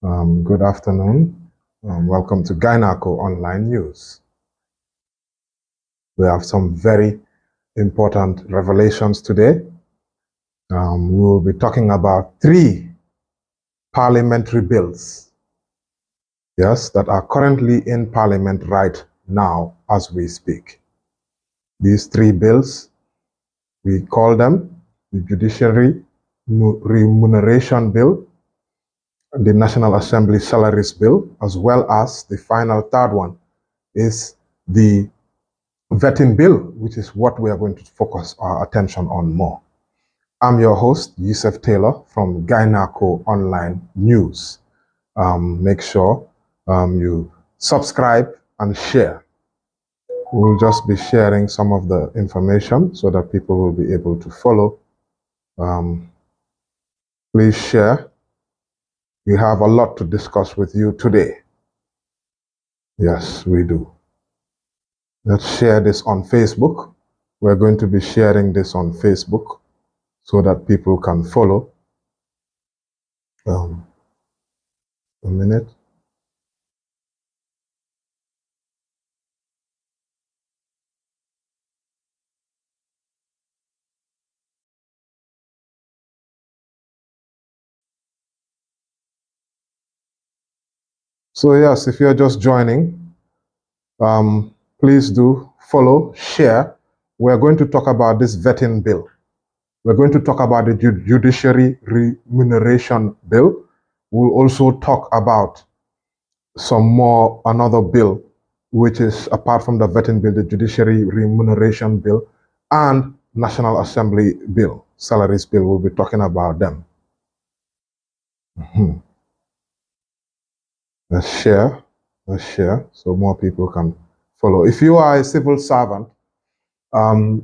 Good afternoon. Welcome to Gainako Online News. We have some very important revelations today. We will be talking about 3 parliamentary bills, yes, that are currently in Parliament right now as we speak. These 3 bills, we call them the Judiciary Remuneration Bill, the National Assembly Salaries Bill, as well as the final 3rd one is the vetting bill, which is what we are going to focus our attention on more. I'm your host, Yusuf Taylor from Gainako Online News. Make sure you subscribe and share. We'll just be sharing some of the information so that people will be able to follow. Please share. We have a lot to discuss with you today. Yes, we do. Let's share this on Facebook. We're going to be sharing this on Facebook so that people can follow. A minute. So yes, if you're just joining, please do follow, share. We're going to talk about this vetting bill. We're going to talk about the Judiciary Remuneration Bill. We'll also talk about another bill, which is apart from the vetting bill, the Judiciary Remuneration Bill and National Assembly Bill, Salaries Bill. We'll be talking about them. Let's share so more people can follow. If you are a civil servant,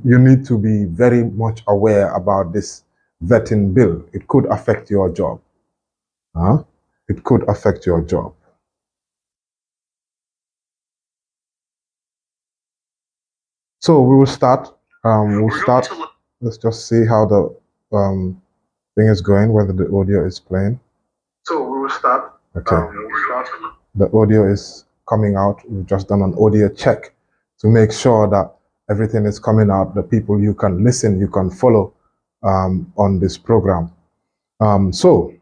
you need to be very much aware about this vetting bill. It could affect your job. It could affect your job. So we will start. Let's just see how the thing is going, whether the audio is playing. So we will start. Okay. The audio is coming out. We've just done an audio check to make sure that everything is coming out. The people you can listen, you can follow on this program. So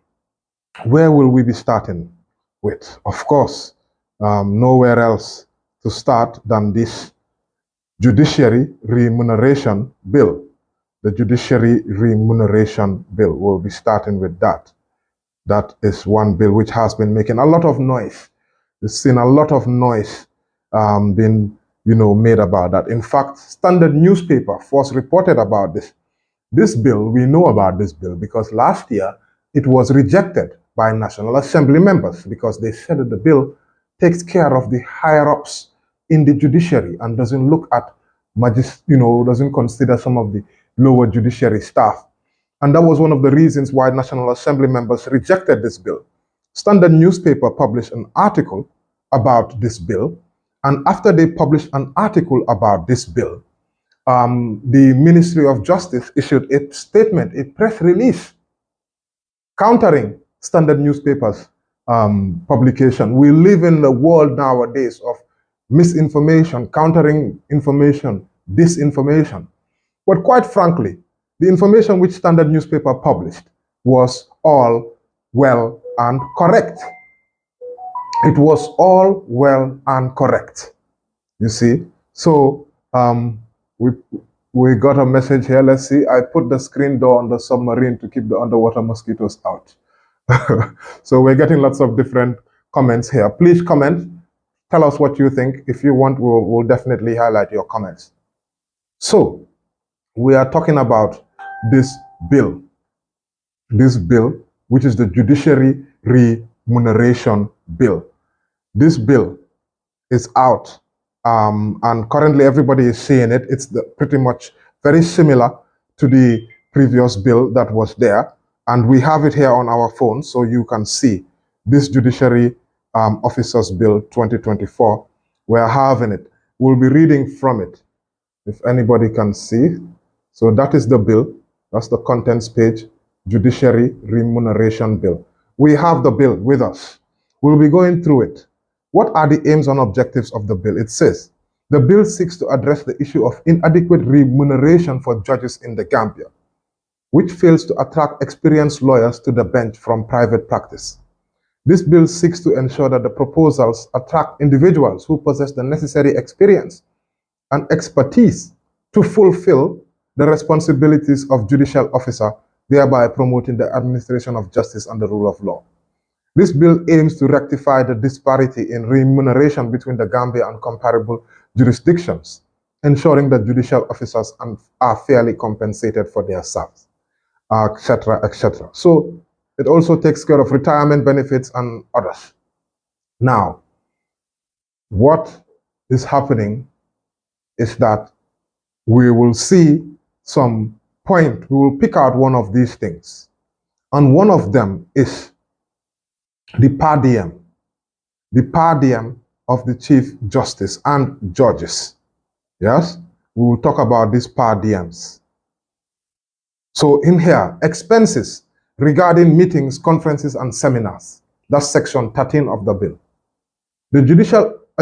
where will we be starting with? Of course, nowhere else to start than this Judiciary Remuneration Bill. The Judiciary Remuneration Bill. We'll be starting with that. That is one bill which has been making a lot of noise. We've seen a lot of noise being, made about that. In fact, Standard newspaper first reported about this. This bill, we know about this bill because last year it was rejected by National Assembly members because they said that the bill takes care of the higher-ups in the judiciary and doesn't look at doesn't consider some of the lower judiciary staff. And that was one of the reasons why National Assembly members rejected this bill. Standard newspaper published an article about this bill. And after they published an article about this bill, the Ministry of Justice issued a statement, a press release, countering Standard newspapers' publication. We live in a world nowadays of misinformation, countering information, disinformation. But quite frankly, the information which Standard newspaper published was all well and correct. It was all well and correct. You see? So we got a message here. Let's see. I put the screen door on the submarine to keep the underwater mosquitoes out. So we're getting lots of different comments here. Please comment. Tell us what you think. If you want, we'll definitely highlight your comments. So we are talking about this bill, which is the Judiciary Remuneration Bill. This bill is out, and currently everybody is seeing it. It's pretty much very similar to the previous bill that was there, and we have it here on our phone, so you can see this Judiciary Officers Bill 2024. We're having it. We'll be reading from it, if anybody can see. So that is the bill. That's the contents page, Judiciary Remuneration Bill. We have the bill with us. We'll be going through it. What are the aims and objectives of the bill? It says, the bill seeks to address the issue of inadequate remuneration for judges in the Gambia, which fails to attract experienced lawyers to the bench from private practice. This bill seeks to ensure that the proposals attract individuals who possess the necessary experience and expertise to fulfill the responsibilities of judicial officer, thereby promoting the administration of justice and the rule of law. This bill aims to rectify the disparity in remuneration between the Gambia and comparable jurisdictions, ensuring that judicial officers are fairly compensated for their service, etc., etc. So it also takes care of retirement benefits and others. Now, what is happening is that we will see some point, we will pick out one of these things. And one of them is the per diem of the Chief Justice and judges. Yes, we will talk about these per diems. So in here, expenses regarding meetings, conferences, and seminars. That's section 13 of the bill. A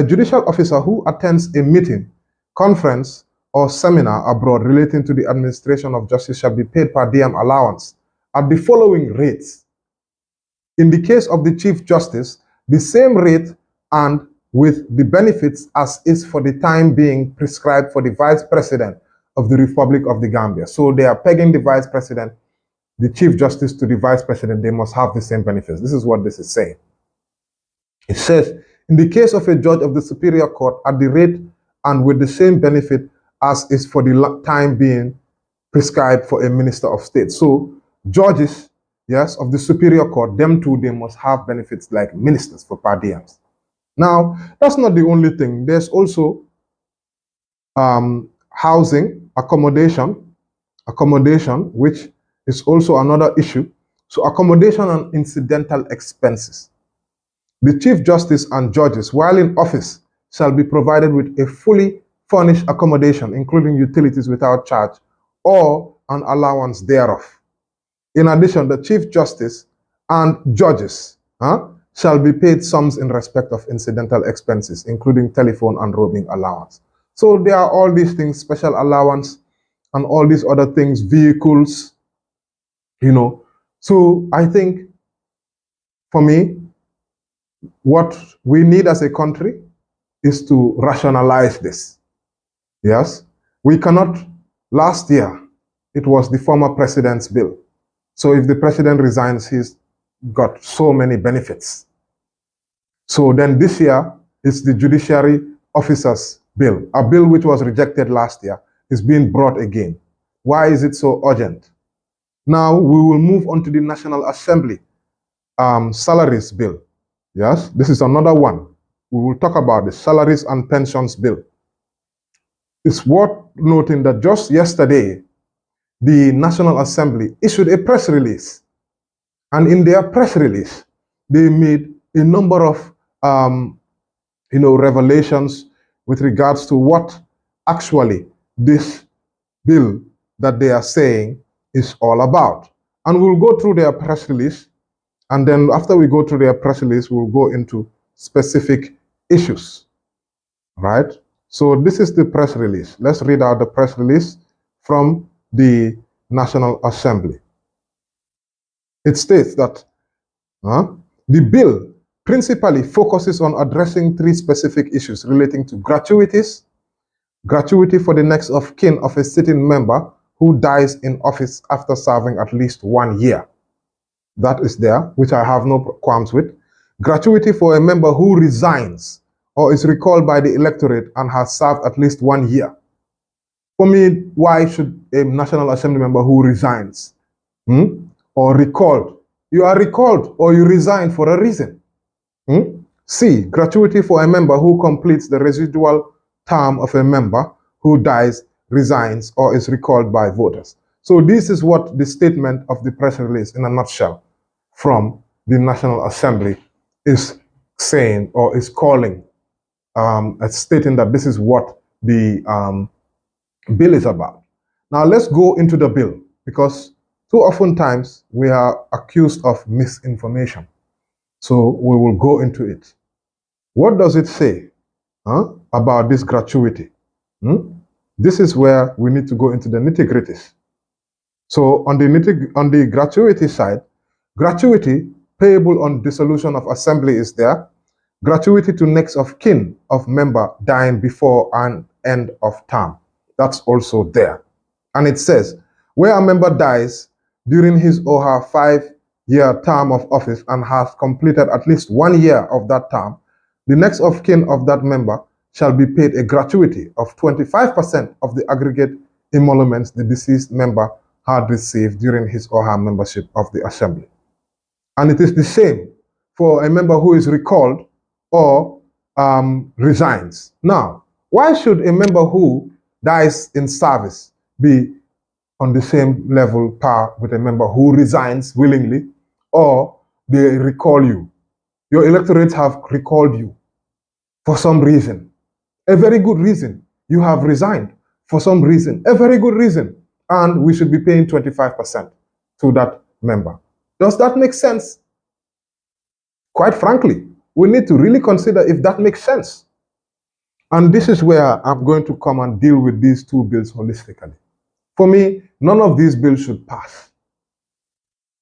judicial officer who attends a meeting, conference, or seminar abroad relating to the administration of justice shall be paid per diem allowance at the following rates. In the case of the Chief Justice, the same rate and with the benefits as is for the time being prescribed for the Vice President of the Republic of the Gambia. So they are pegging the Vice President, the Chief Justice to the Vice President, they must have the same benefits. This is what this is saying. It says, in the case of a judge of the Superior Court, at the rate and with the same benefit as is for the time being prescribed for a Minister of State. So judges, yes, of the Superior Court, them too, they must have benefits like ministers for per diems. Now, that's not the only thing. There's also housing, accommodation, which is also another issue. So accommodation and incidental expenses. The Chief Justice and judges, while in office, shall be provided with a fully furnished accommodation, including utilities without charge, or an allowance thereof. In addition, the Chief Justice and judges shall be paid sums in respect of incidental expenses, including telephone and roaming allowance. So there are all these things, special allowance, and all these other things, vehicles, you know. So I think, for me, what we need as a country is to rationalize this. Yes, we cannot, last year, it was the former president's bill. So if the president resigns, he's got so many benefits. So then this year, it's the Judiciary Officers Bill. A bill which was rejected last year is being brought again. Why is it so urgent? Now we will move on to the National Assembly Salaries Bill. Yes, this is another one. We will talk about the Salaries and Pensions Bill. It's worth noting that just yesterday, the National Assembly issued a press release. And in their press release, they made a number of revelations with regards to what actually this bill that they are saying is all about. And we'll go through their press release, and then after we go through their press release, we'll go into specific issues, right? So this is the press release. Let's read out the press release from the National Assembly. It states that the bill principally focuses on addressing three specific issues relating to gratuities, gratuity for the next of kin of a sitting member who dies in office after serving at least 1 year. That is there, which I have no qualms with. Gratuity for a member who resigns or is recalled by the electorate and has served at least 1 year. For me, why should a National Assembly member who resigns or recalled, you are recalled or you resign for a reason. C, gratuity for a member who completes the residual term of a member who dies, resigns, or is recalled by voters. So this is what the statement of the press release in a nutshell from the National Assembly is saying or is calling, stating that this is what the bill is about. Now let's go into the bill, because too often times we are accused of misinformation. So we will go into it. What does it say about this gratuity? This is where we need to go into the nitty-gritties. So on the gratuity side, gratuity payable on dissolution of assembly is there. Gratuity to next of kin of member dying before an end of term. That's also there. And it says, where a member dies during his or her 5-year term of office and has completed at least 1 year of that term, the next of kin of that member shall be paid a gratuity of 25% of the aggregate emoluments the deceased member had received during his or her membership of the assembly. And it is the same for a member who is recalled or resigns. Now, why should a member who dies in service be on the same level par with a member who resigns willingly or they recall you? Your electorate have recalled you for some reason, a very good reason. You have resigned for some reason, a very good reason, and we should be paying 25% to that member. Does that make sense? Quite frankly, we need to really consider if that makes sense. And this is where I'm going to come and deal with these two bills holistically. For me, none of these bills should pass.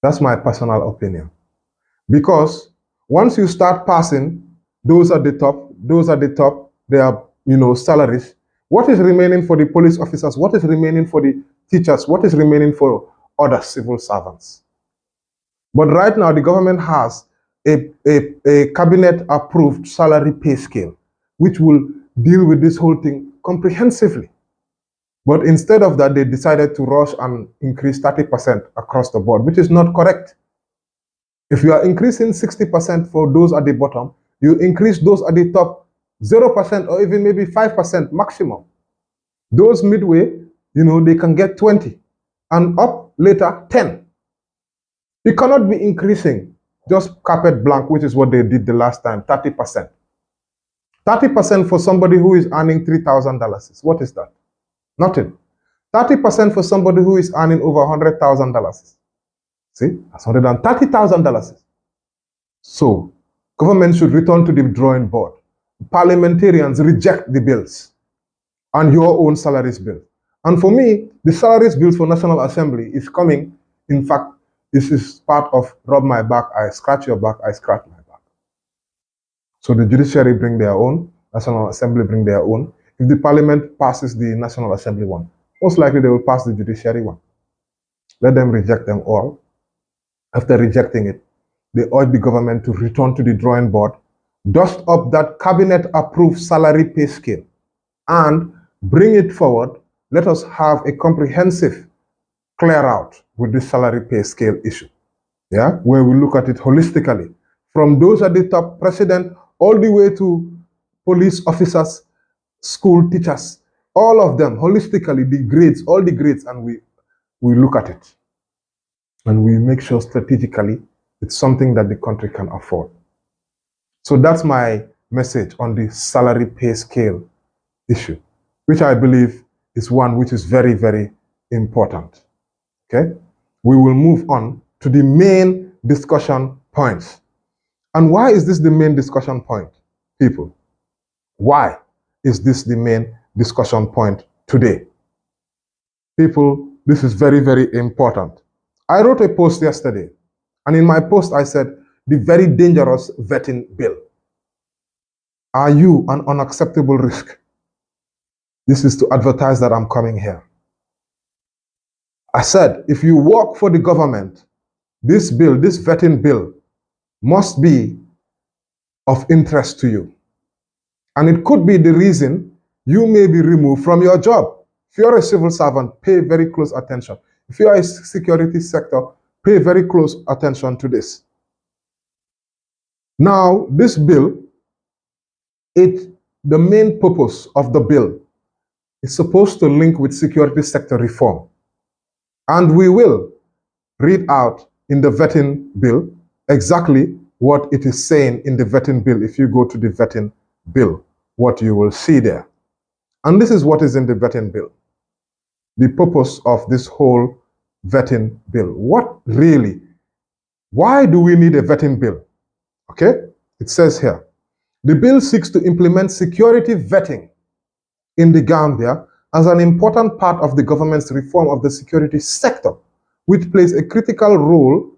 That's my personal opinion. Because once you start passing, those at the top, they are, salaries. What is remaining for the police officers? What is remaining for the teachers? What is remaining for other civil servants? But right now, the government has a cabinet-approved salary pay scale, which will deal with this whole thing comprehensively. But instead of that, they decided to rush and increase 30% across the board, which is not correct. If you are increasing 60% for those at the bottom, you increase those at the top 0% or even maybe 5% maximum. Those midway, they can get 20 and up later 10. You cannot be increasing just carpet blank, which is what they did the last time, 30%. 30% for somebody who is earning $3,000. What is that? Nothing. 30% for somebody who is earning over $100,000. See, that's $130,000. So, government should return to the drawing board. Parliamentarians reject the bills and your own salaries bill. And for me, the salaries bill for National Assembly is coming. In fact, this is part of rub my back, I scratch your back, I scratch my back. So the judiciary bring their own, National Assembly bring their own. If the parliament passes the National Assembly one, most likely they will pass the judiciary one. Let them reject them all. After rejecting it, they urge the government to return to the drawing board, dust up that cabinet-approved salary pay scale, and bring it forward. Let us have a comprehensive clear out with this salary pay scale issue, where we look at it holistically, from those at the top, president, all the way to police officers, school teachers, all of them, holistically, the grades, all the grades, and we look at it. And we make sure strategically it's something that the country can afford. So that's my message on the salary pay scale issue, which I believe is one which is very, very important. Okay? We will move on to the main discussion points. And why is this the main discussion point, people? Why is this the main discussion point today? People, this is very, very important. I wrote a post yesterday, and in my post I said, the very dangerous vetting bill. Are you an unacceptable risk? This is to advertise that I'm coming here. I said, if you work for the government, this bill, this vetting bill, must be of interest to you. And it could be the reason you may be removed from your job. If you're a civil servant, pay very close attention. If you are a security sector, pay very close attention to this. Now, this bill, the main purpose of the bill is supposed to link with security sector reform. And we will read out in the vetting bill exactly what it is saying in the vetting bill. If you go to the vetting bill, what you will see there. And this is what is in the vetting bill. The purpose of this whole vetting bill. What really? Why do we need a vetting bill? Okay? It says here, the bill seeks to implement security vetting in the Gambia as an important part of the government's reform of the security sector, which plays a critical role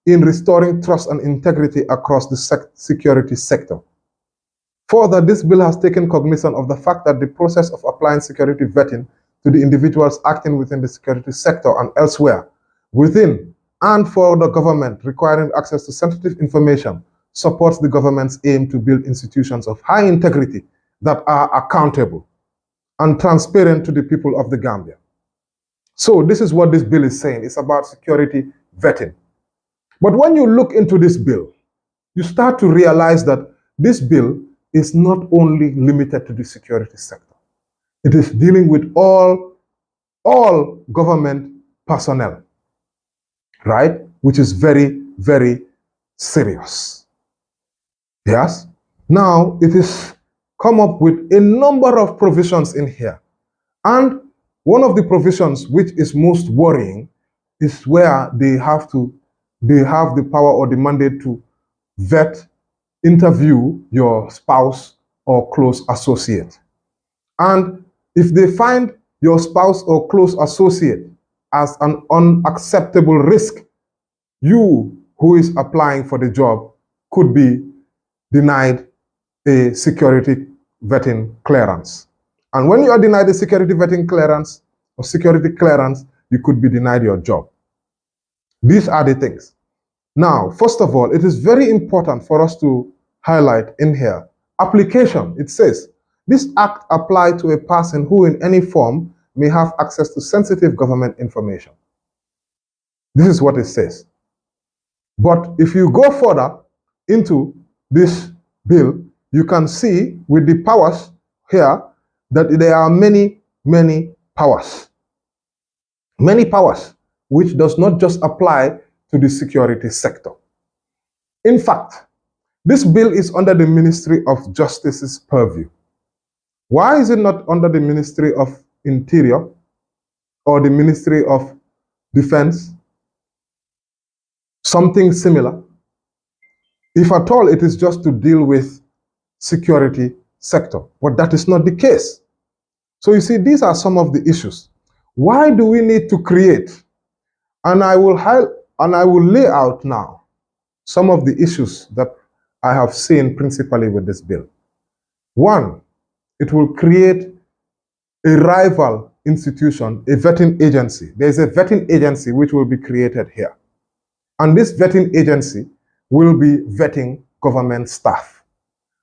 in restoring trust and integrity across the security sector. Further, this bill has taken cognizance of the fact that the process of applying security vetting to the individuals acting within the security sector and elsewhere, within and for the government requiring access to sensitive information, supports the government's aim to build institutions of high integrity that are accountable and transparent to the people of the Gambia. So this is what this bill is saying. It's about security vetting. But when you look into this bill, you start to realize that this bill is not only limited to the security sector. It is dealing with all government personnel, right? Which is very, very serious. Yes? Now, it is come up with a number of provisions in here. And one of the provisions which is most worrying is where they have the power or the mandate to vet, interview your spouse or close associate. And if they find your spouse or close associate as an unacceptable risk, you who is applying for the job could be denied a security vetting clearance. And when you are denied a security vetting clearance or security clearance, you could be denied your job. These are the things. Now, first of all, it is very important for us to highlight in here. Application, it says, this act applies to a person who in any form may have access to sensitive government information. This is what it says. But if you go further into this bill, you can see with the powers here that there are many, many powers. Many powers, which does not just apply to the security sector. In fact, this bill is under the Ministry of Justice's purview. Why is it not under the Ministry of Interior or the Ministry of Defense? Something similar. If at all, it is just to deal with security sector, but that is not the case. So you see, these are some of the issues. Why do we need to create? And I will lay out now some of the issues that I have seen principally with this bill. One, it will create a rival institution, a vetting agency. There is a vetting agency which will be created here. And this vetting agency will be vetting government staff.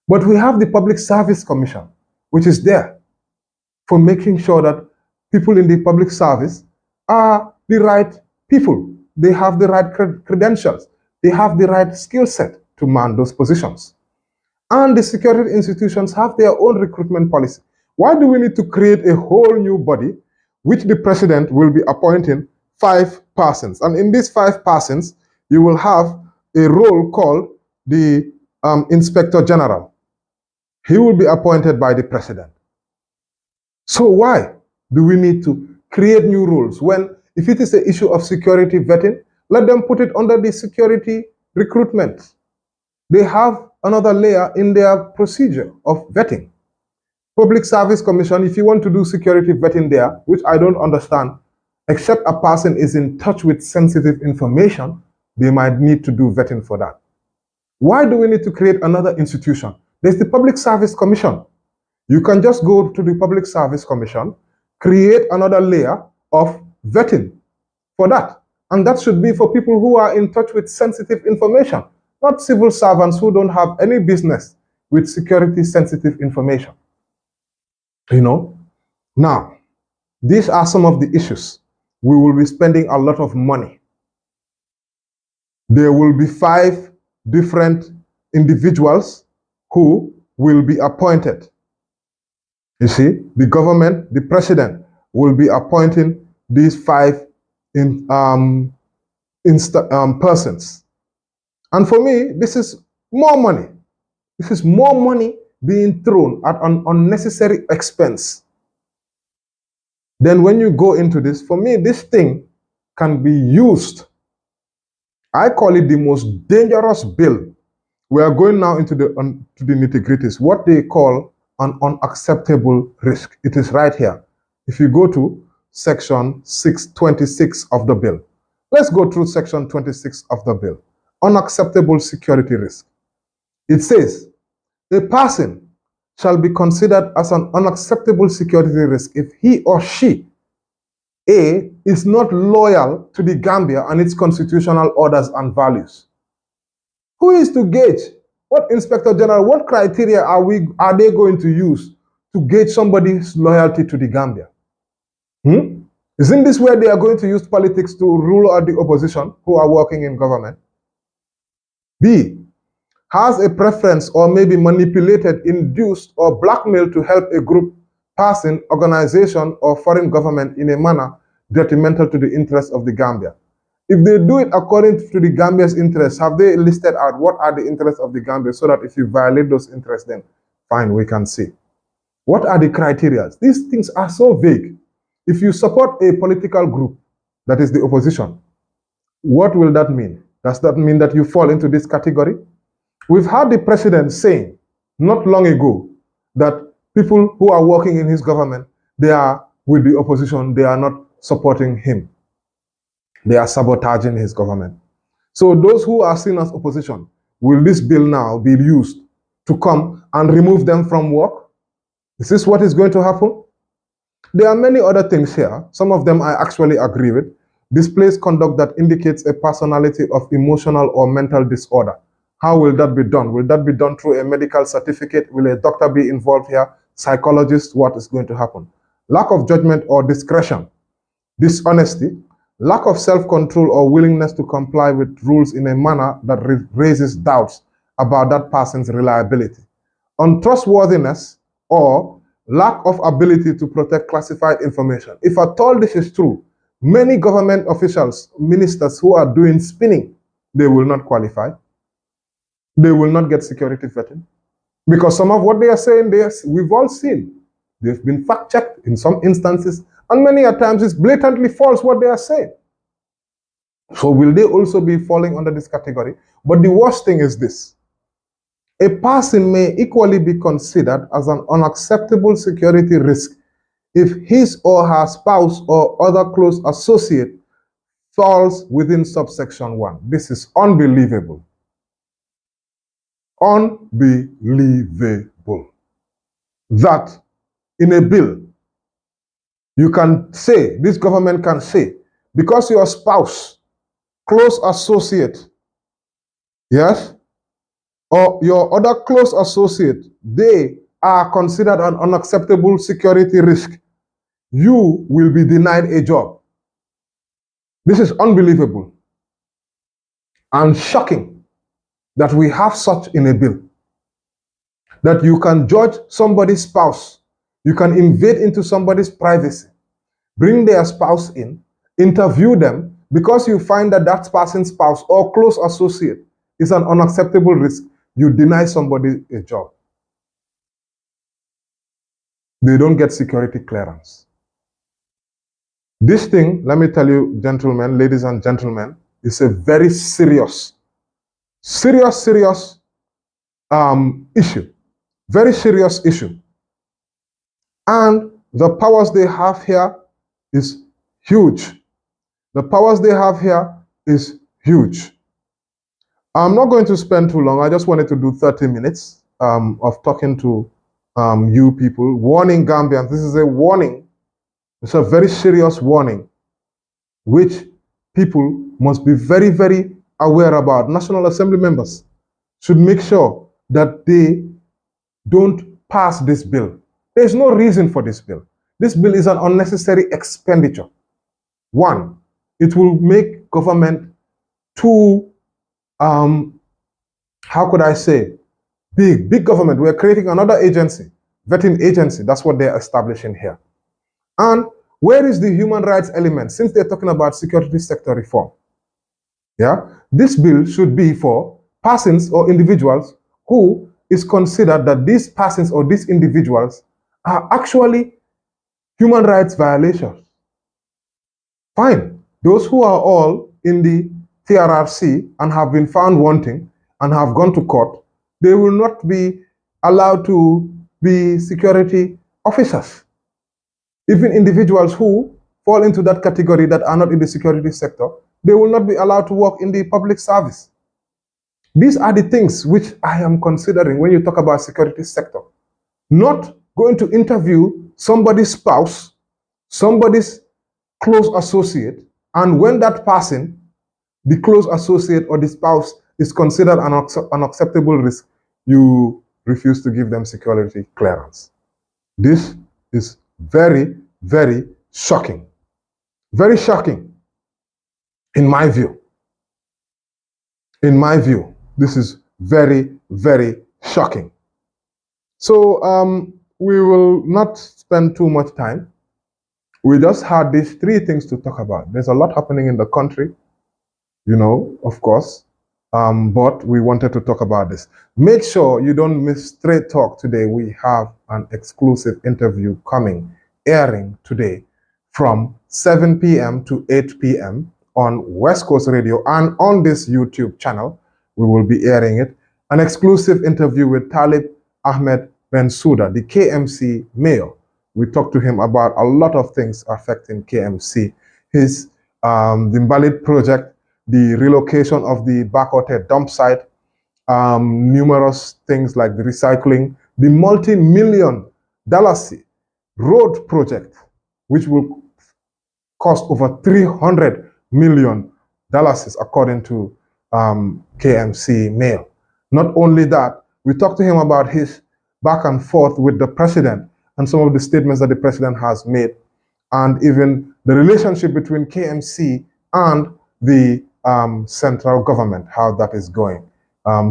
But we have the Public Service Commission, which is there for making sure that people in the public service are the right people. They have the right credentials. They have the right skill set to man those positions. And the security institutions have their own recruitment policy. Why do we need to create a whole new body, which the president will be appointing 5 persons? And in these 5 persons, you will have a role called the Inspector General. He will be appointed by the president. So why do we need to create new rules when, if it is an issue of security vetting, let them put it under the security recruitment. They have another layer in their procedure of vetting. Public Service Commission, if you want to do security vetting there, which I don't understand, except a person is in touch with sensitive information, they might need to do vetting for that. Why do we need to create another institution? There's the Public Service Commission. You can just go to the Public Service Commission, create another layer of vetting for that. And that should be for people who are in touch with sensitive information, not civil servants who don't have any business with security sensitive information. You know? Now, these are some of the issues. We will be spending a lot of money. There will be 5 different individuals who will be appointed. You see, the government, the president, will be appointing these 5 persons. And for me, this is more money. This is more money being thrown at an unnecessary expense. Then when you go into this, for me, this thing can be used. I call it the most dangerous bill We are going now into the nitty-gritties, what they call an unacceptable risk. It is right here. If you go to section 626 of the bill, let's go through section 26 of the bill. Unacceptable security risk. It says, a person shall be considered as an unacceptable security risk if he or she, A, is not loyal to the Gambia and its constitutional orders and values. Who is to gauge? What Inspector General, what criteria are they going to use to gauge somebody's loyalty to the Gambia? Isn't this where they are going to use politics to rule out the opposition who are working in government? B, has a preference or may be manipulated, induced, or blackmailed to help a group, person, organization, or foreign government in a manner detrimental to the interests of the Gambia. If they do it according to the Gambia's interests, have they listed out what are the interests of the Gambia so that if you violate those interests, then fine, we can see. What are the criteria? These things are so vague. If you support a political group, that is the opposition, what will that mean? Does that mean that you fall into this category? We've had the president saying not long ago that people who are working in his government, they are with the opposition, they are not supporting him. They are sabotaging his government. So those who are seen as opposition, will this bill now be used to come and remove them from work? Is this what is going to happen? There are many other things here. Some of them I actually agree with. Displays conduct that indicates a personality of emotional or mental disorder. How will that be done? Will that be done through a medical certificate? Will a doctor be involved here? Psychologist? What is going to happen? Lack of judgment or discretion. Dishonesty. Lack of self-control or willingness to comply with rules in a manner that raises doubts about that person's reliability. Untrustworthiness or lack of ability to protect classified information. If at all this is true, many government officials, ministers who are doing spinning, they will not qualify. They will not get security vetting. Because some of what they are saying, we've all seen. They've been fact-checked in some instances, and many a times it's blatantly false what they are saying. So will they also be falling under this category? But the worst thing is this. A person may equally be considered as an unacceptable security risk if his or her spouse or other close associate falls within subsection 1. This is unbelievable. Unbelievable. That in a bill, you can say, this government can say, because your spouse, close associate, yes, or your other close associate, they are considered an unacceptable security risk, you will be denied a job. This is unbelievable and shocking that we have such in a bill. That you can judge somebody's spouse, you can invade into somebody's privacy, bring their spouse in, interview them, because you find that that person's spouse or close associate is an unacceptable risk, you deny somebody a job. They don't get security clearance. This thing, let me tell you, gentlemen, ladies and gentlemen, is a very serious issue. Very serious issue. And the powers they have here is huge. The powers they have here is huge. I'm not going to spend too long. I just wanted to do 30 minutes of talking to you people, warning Gambians. This is a warning. It's a very serious warning, which people must be very, very aware about. National Assembly members should make sure that they don't pass this bill. There's no reason for this bill. This bill is an unnecessary expenditure. One, it will make government too, how could I say, big government. We're creating another agency, vetting agency. That's what they're establishing here. And where is the human rights element? Since they're talking about security sector reform, yeah, this bill should be for persons or individuals who is considered that these persons or these individuals are actually human rights violations. Fine. Those who are all in the TRRC and have been found wanting and have gone to court, they will not be allowed to be security officers. Even individuals who fall into that category that are not in the security sector, they will not be allowed to work in the public service. These are the things which I am considering when you talk about security sector. Not going to interview somebody's spouse, somebody's close associate, and when that person, the close associate or the spouse, is considered an unacceptable risk, you refuse to give them security clearance. This is very, very shocking. Very shocking, in my view. In my view, this is very, very shocking. So we will not spend too much time. We just had these three things to talk about. There's a lot happening in the country, you know, of course, but we wanted to talk about this. Make sure you don't miss Straight Talk today. We have an exclusive interview coming, airing today from 7 p.m. to 8 p.m. on West Coast Radio and on this YouTube channel. We will be airing it. An exclusive interview with Talib Ahmed Bensouda, the KMC mayor. We talked to him about a lot of things affecting KMC. His the Invalid project, the relocation of the Bakote dump site, numerous things like the recycling, the multi-million dollars road project, which will cost over $300 million according to KMC mayor. Not only that, we talked to him about his back and forth with the president and some of the statements that the president has made, and even the relationship between KMC and the central government, how that is going.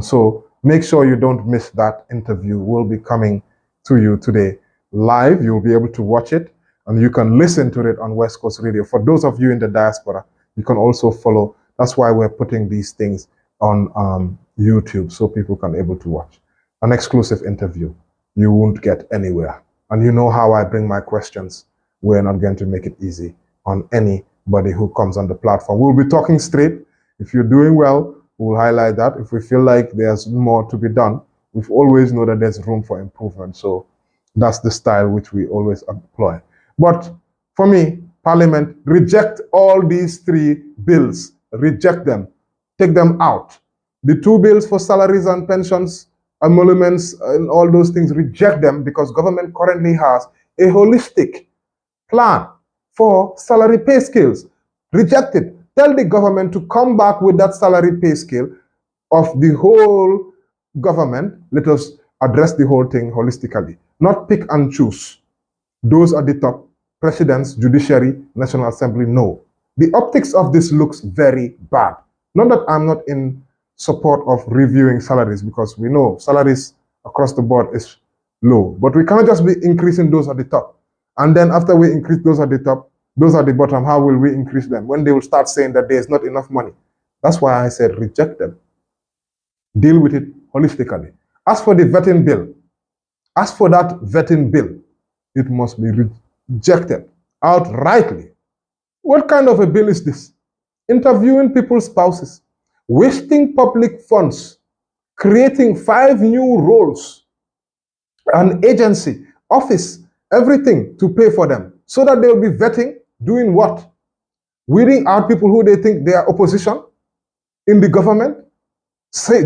So make sure you don't miss that interview. We'll be coming to you today live. You'll be able to watch it, and you can listen to it on West Coast Radio. For those of you in the diaspora, you can also follow. That's why we're putting these things on YouTube so people can be able to watch. An exclusive interview you won't get anywhere. And you know how I bring my questions. We're not going to make it easy on anybody who comes on the platform. We'll be talking straight. If you're doing well, we'll highlight that. If we feel like there's more to be done, we've always know that there's room for improvement. So that's the style which we always employ. But for me, Parliament, reject all these three bills. Reject them. Take them out. The two bills for salaries and pensions, emoluments, and all those things, reject them, because government currently has a holistic plan for salary pay scales. Reject it. Tell the government to come back with that salary pay scale of the whole government. Let us address the whole thing holistically, not pick and choose. Those are the top. Presidents, Judiciary, National Assembly, no. The optics of this looks very bad. Not that I'm not in support of reviewing salaries, because we know salaries across the board is low, but we cannot just be increasing those at the top. And then after we increase those at the top, those at the bottom, how will we increase them when they will start saying that there's not enough money? That's why I said reject them. Deal with it holistically. As for the vetting bill, it must be rejected outrightly. What kind of a bill is this? Interviewing people's spouses, wasting public funds, creating 5 new roles, an agency, office, everything to pay for them, so that they'll be vetting, doing what? Weeding out people who they think they are opposition in the government,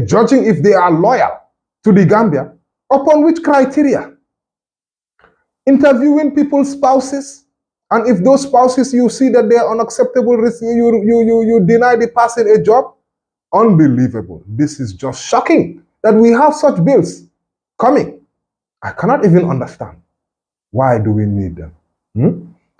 judging if they are loyal to the Gambia. Upon which criteria? Interviewing people's spouses, and if those spouses you see that they are unacceptable risk, you deny the person a job. Unbelievable. This is just shocking that we have such bills coming. I cannot even understand. Why do we need them?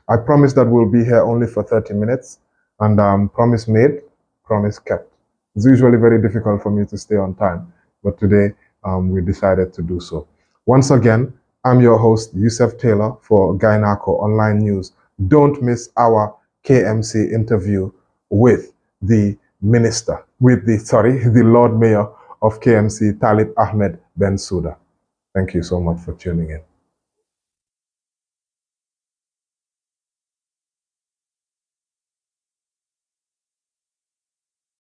I promise that we'll be here only for 30 minutes, and promise made, promise kept. It's usually very difficult for me to stay on time, but today we decided to do so. Once again, I'm your host, Yusuf Taylor, for Gainako Online News. Don't miss our KMC interview with the minister, the Lord Mayor of KMC, Talib Ahmed Bensouda. Thank you so much for tuning in.